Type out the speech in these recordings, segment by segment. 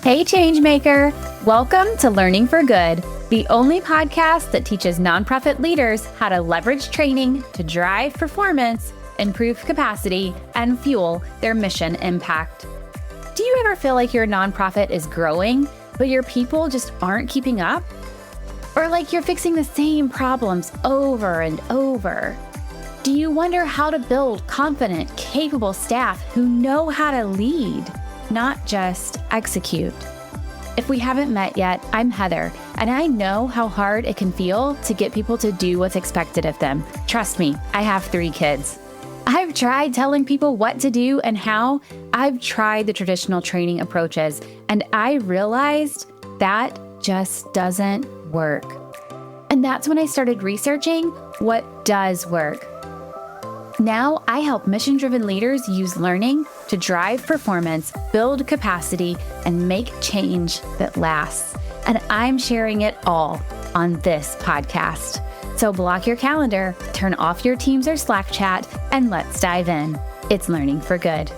Hey, Changemaker! Welcome to Learning for Good, the only podcast that teaches nonprofit leaders how to leverage training to drive performance, improve capacity, and fuel their mission impact. Do you ever feel like your nonprofit is growing, but your people just aren't keeping up? Or like you're fixing the same problems over and over? Do you wonder how to build confident, capable staff who know how to lead, not just execute? If we haven't met yet, I'm Heather, and I know how hard it can feel to get people to do what's expected of them. Trust me, I have 3 kids. I've tried telling people what to do and how. I've tried the traditional training approaches, and I realized that just doesn't work. And that's when I started researching what does work. Now, I help mission-driven leaders use learning to drive performance, build capacity, and make change that lasts. And I'm sharing it all on this podcast. So block your calendar, turn off your Teams or Slack chat, and let's dive in. It's Learning for Good.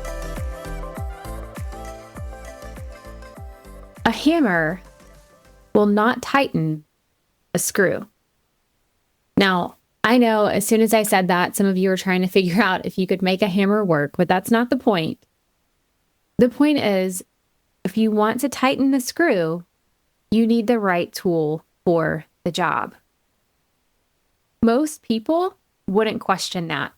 A hammer will not tighten a screw. Now, I know as soon as I said that, some of you are trying to figure out if you could make a hammer work, but that's not the point. The point is, if you want to tighten the screw, you need the right tool for the job. Most people wouldn't question that.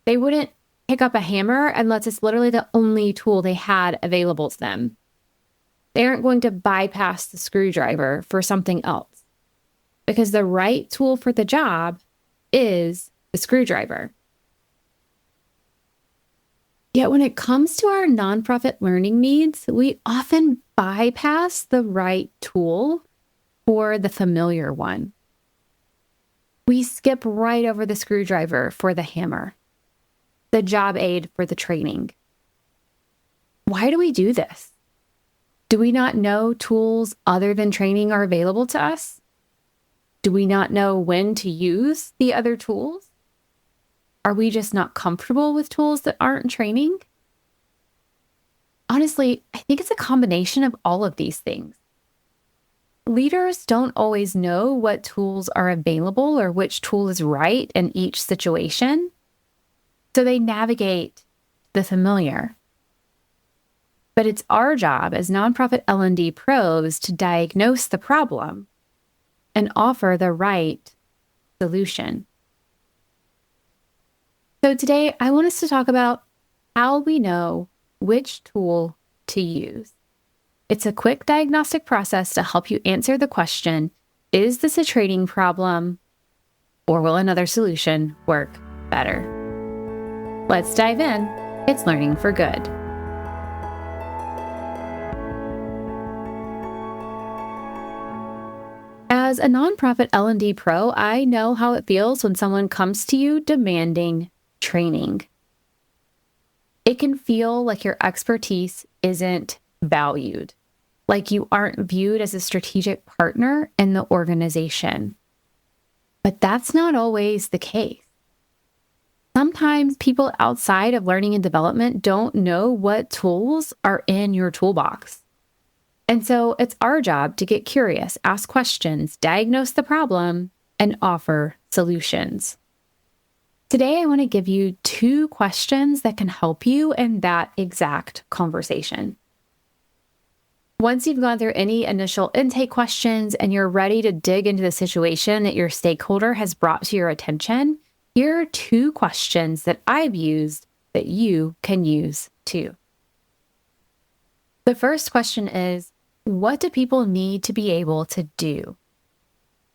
They wouldn't pick up a hammer unless it's literally the only tool they had available to them. They aren't going to bypass the screwdriver for something else, because the right tool for the job is the screwdriver. Yet when it comes to our nonprofit learning needs, we often bypass the right tool for the familiar one. We skip right over the screwdriver for the hammer, the job aid for the training. Why do we do this? Do we not know tools other than training are available to us? Do we not know when to use the other tools? Are we just not comfortable with tools that aren't training? Honestly, I think it's a combination of all of these things. Leaders don't always know what tools are available or which tool is right in each situation, so they navigate the familiar. But it's our job as nonprofit L&D pros to diagnose the problem and offer the right solution. So today, I want us to talk about how we know which tool to use. It's a quick diagnostic process to help you answer the question, is this a training problem, or will another solution work better? Let's dive in. It's Learning for Good. As a nonprofit L&D pro, I know how it feels when someone comes to you demanding training. It can feel like your expertise isn't valued, like you aren't viewed as a strategic partner in the organization. But that's not always the case. Sometimes people outside of learning and development don't know what tools are in your toolbox. And so it's our job to get curious, ask questions, diagnose the problem, and offer solutions. Today, I want to give you 2 questions that can help you in that exact conversation. Once you've gone through any initial intake questions and you're ready to dig into the situation that your stakeholder has brought to your attention, here are 2 questions that I've used that you can use too. The first question is, what do people need to be able to do?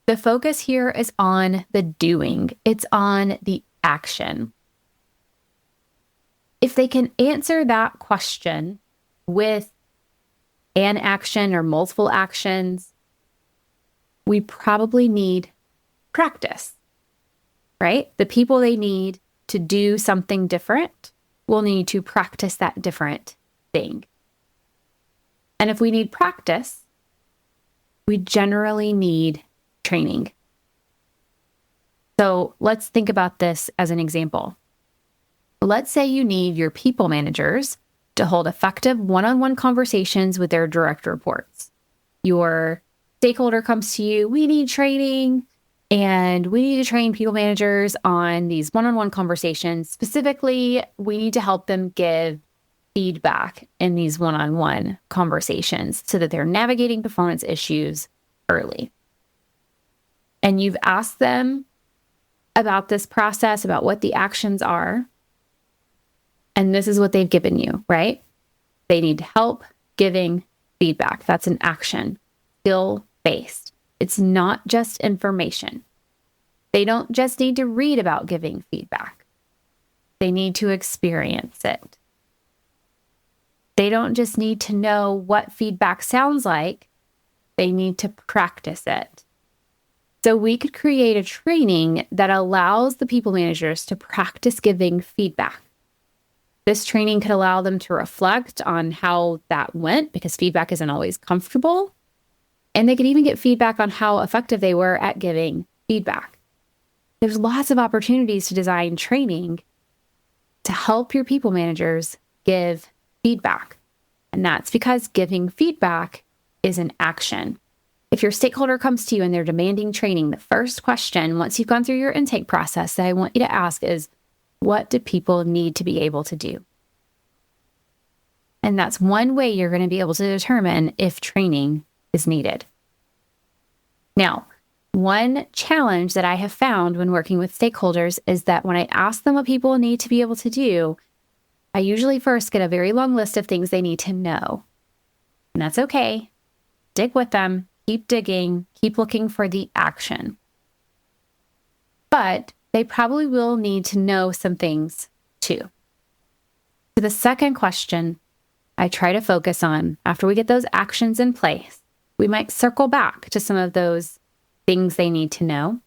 The focus here is on the doing. It's on the action. If they can answer that question with an action or multiple actions, we probably need practice, right? The people they need to do something different will need to practice that different thing. And if we need practice, we generally need training. So let's think about this as an example. Let's say you need your people managers to hold effective one-on-one conversations with their direct reports. Your stakeholder comes to you, we need training, and we need to train people managers on these one-on-one conversations. Specifically, we need to help them give feedback in these one-on-one conversations so that they're navigating performance issues early. And you've asked them about this process, about what the actions are. And this is what they've given you, right? They need help giving feedback. That's an action, skill-based. It's not just information. They don't just need to read about giving feedback. They need to experience it. They don't just need to know what feedback sounds like. They need to practice it. So we could create a training that allows the people managers to practice giving feedback. This training could allow them to reflect on how that went, because feedback isn't always comfortable. And they could even get feedback on how effective they were at giving feedback. There's lots of opportunities to design training to help your people managers give feedback. And that's because giving feedback is an action. If your stakeholder comes to you and they're demanding training, the first question, once you've gone through your intake process, that I want you to ask is, what do people need to be able to do? And that's one way you're going to be able to determine if training is needed. Now, one challenge that I have found when working with stakeholders is that when I ask them what people need to be able to do, I usually first get a very long list of things they need to know. And that's okay. Dig with them, keep digging, keep looking for the action. But they probably will need to know some things too. So the second question I try to focus on after we get those actions in place, we might circle back to some of those things they need to know.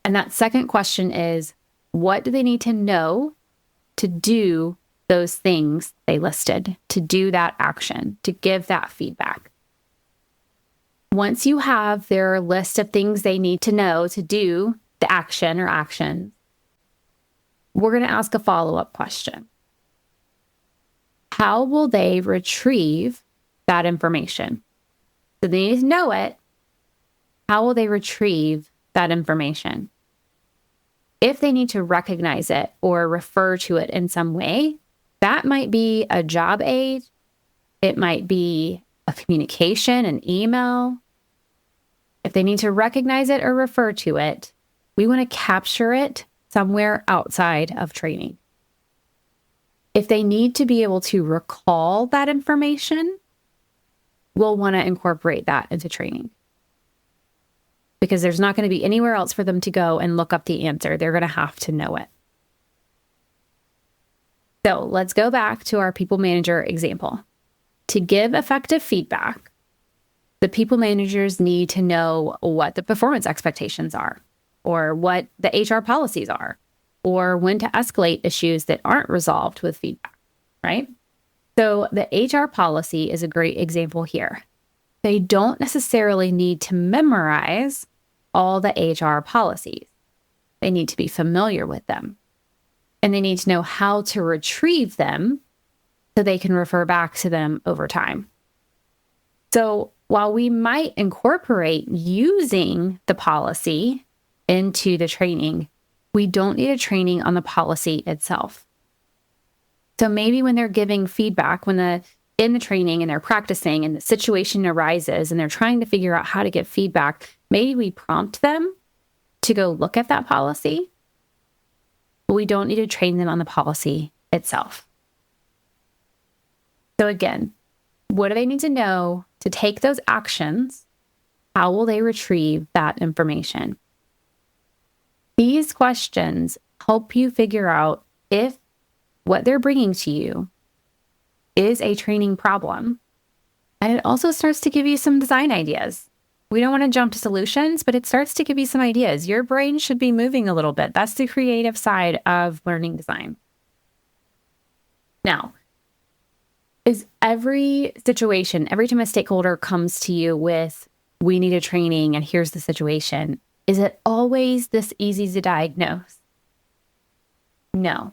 And that second question is, what do they need to know to do those things they listed, to do that action, to give that feedback? Once you have their list of things they need to know to do the action or actions, we're going to ask a follow-up question. How will they retrieve that information? So they need to know it. How will they retrieve that information? If they need to recognize it or refer to it in some way, that might be a job aid. It might be a communication, an email. If they need to recognize it or refer to it, we want to capture it somewhere outside of training. If they need to be able to recall that information, we'll want to incorporate that into training. Because there's not going to be anywhere else for them to go and look up the answer. They're going to have to know it. So let's go back to our people manager example. To give effective feedback, the people managers need to know what the performance expectations are, or what the HR policies are, or when to escalate issues that aren't resolved with feedback, right? So the HR policy is a great example here. They don't necessarily need to memorize all the HR policies. They need to be familiar with them. And they need to know how to retrieve them so they can refer back to them over time. So while we might incorporate using the policy into the training, we don't need a training on the policy itself. So maybe when they're giving feedback, in the training and they're practicing and the situation arises and they're trying to figure out how to give feedback, maybe we prompt them to go look at that policy, but we don't need to train them on the policy itself. So again, what do they need to know to take those actions? How will they retrieve that information? These questions help you figure out if what they're bringing to you is a training problem. And it also starts to give you some design ideas. We don't want to jump to solutions, but it starts to give you some ideas. Your brain should be moving a little bit. That's the creative side of learning design. Now, is every situation, every time a stakeholder comes to you with, we need a training and here's the situation, is it always this easy to diagnose? No.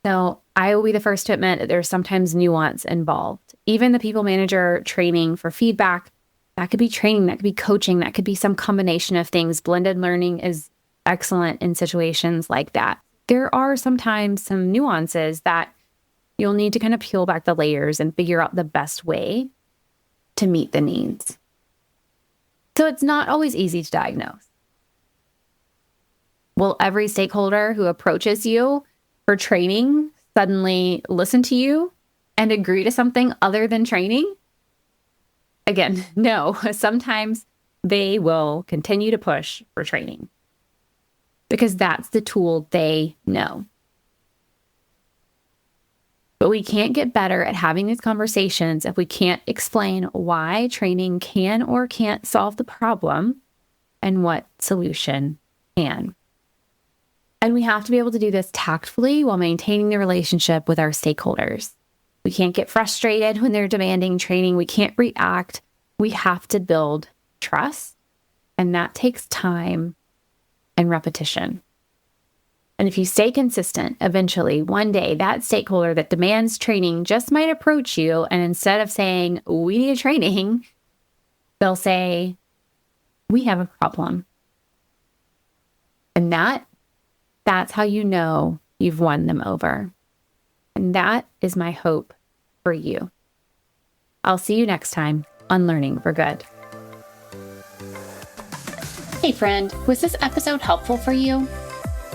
So I will be the first to admit that there's sometimes nuance involved. Even the people manager training for feedback, that could be training, that could be coaching, that could be some combination of things. Blended learning is excellent in situations like that. There are sometimes some nuances that you'll need to kind of peel back the layers and figure out the best way to meet the needs. So it's not always easy to diagnose. Will every stakeholder who approaches you for training suddenly listen to you and agree to something other than training? Again, no. Sometimes they will continue to push for training because that's the tool they know. But we can't get better at having these conversations if we can't explain why training can or can't solve the problem and what solution can. And we have to be able to do this tactfully while maintaining the relationship with our stakeholders. We can't get frustrated when they're demanding training. We can't react. We have to build trust, and that takes time and repetition. And if you stay consistent, eventually, one day, that stakeholder that demands training just might approach you, and instead of saying, we need training, they'll say, we have a problem. And that's how you know you've won them over. And that is my hope for you. I'll see you next time on Learning for Good. Hey friend, was this episode helpful for you?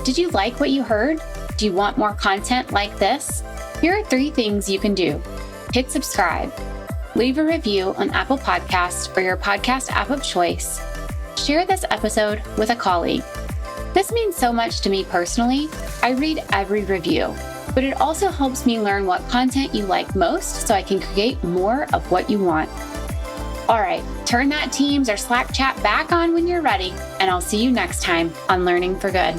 Did you like what you heard? Do you want more content like this? Here are 3 things you can do. Hit subscribe, leave a review on Apple Podcasts or your podcast app of choice, share this episode with a colleague. This means so much to me personally. I read every review, but it also helps me learn what content you like most so I can create more of what you want. All right, turn that Teams or Slack chat back on when you're ready, and I'll see you next time on Learning for Good.